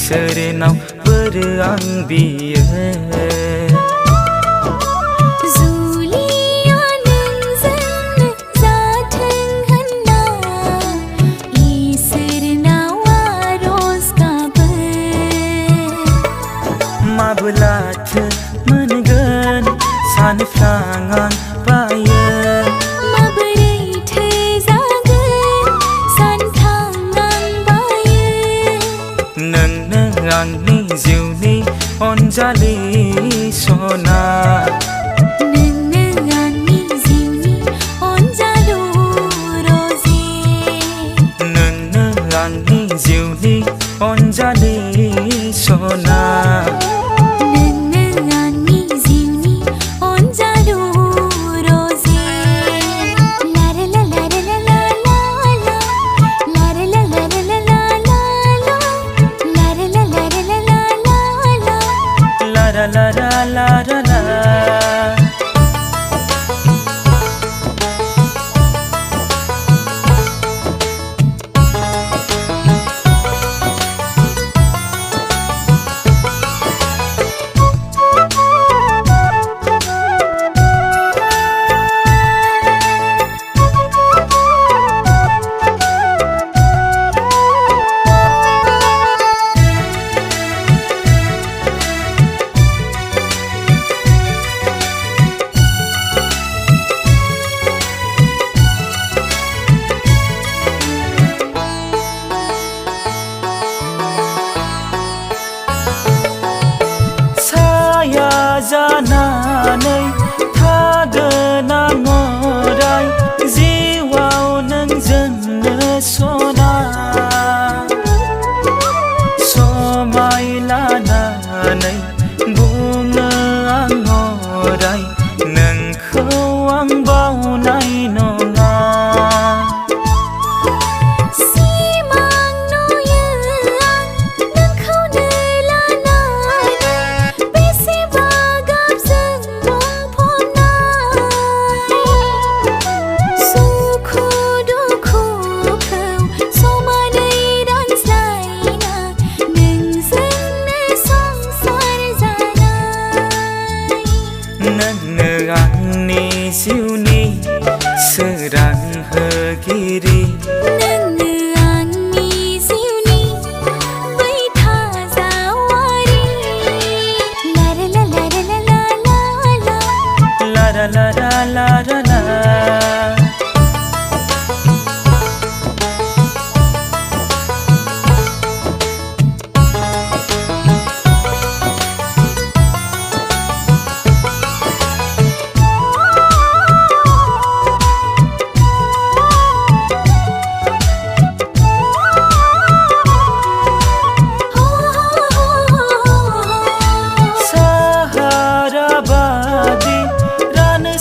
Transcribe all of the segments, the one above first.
इसोरनाव बोर आं बियो। माब्लाथो मोनगोन सानफ्रां आं बायो। माबोरैथो जागोन सानफ्रां आं बायो। नोंनो आंनि जिउनि अनजालि सना। नोंनो आंनि जिउनि अनजालु रजे। नोंनो आंनि जिउनि अनजालि सना। La la la la la. जानानै थागोन आं अराय जिउआव नोंजोंनो सना। समाय लानानै बुङो आं अराय नोंखौ आं बावनाय नङा। नोंनो आंनि जिउनि सोरां होगिरि। नोंनो आंनि जिउनि बै थाजावारि। लारा लारा लारा लारा लारा लारा लारा ला।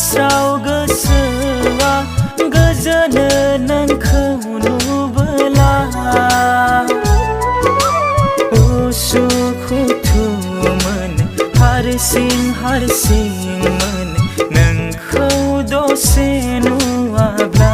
स्राव गोसोआ गोजोनो नोंखौ नुबोला। उसुखुथु मोनो हारसिं हारसिं मोनो नोंखौ दसे नुवाब्ला।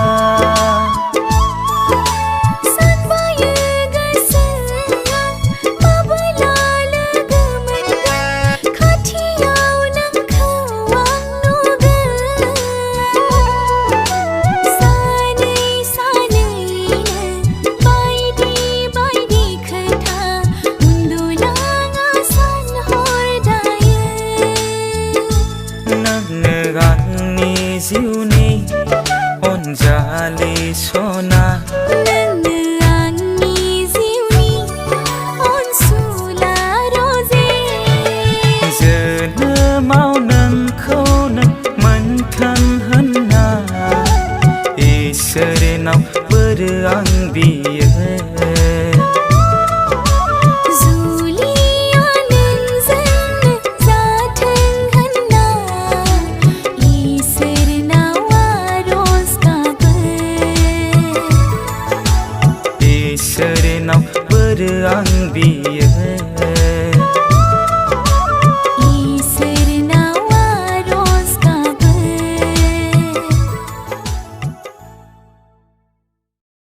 आंनि जिउनि अनजालि सना। नोंनो आंनि जिउनि अनसुला रजे। जोनोमाव नोंखौनो मोनथों होनना इसोरनाव बोर आं बियो। इसोरनाव बोर आं बियो।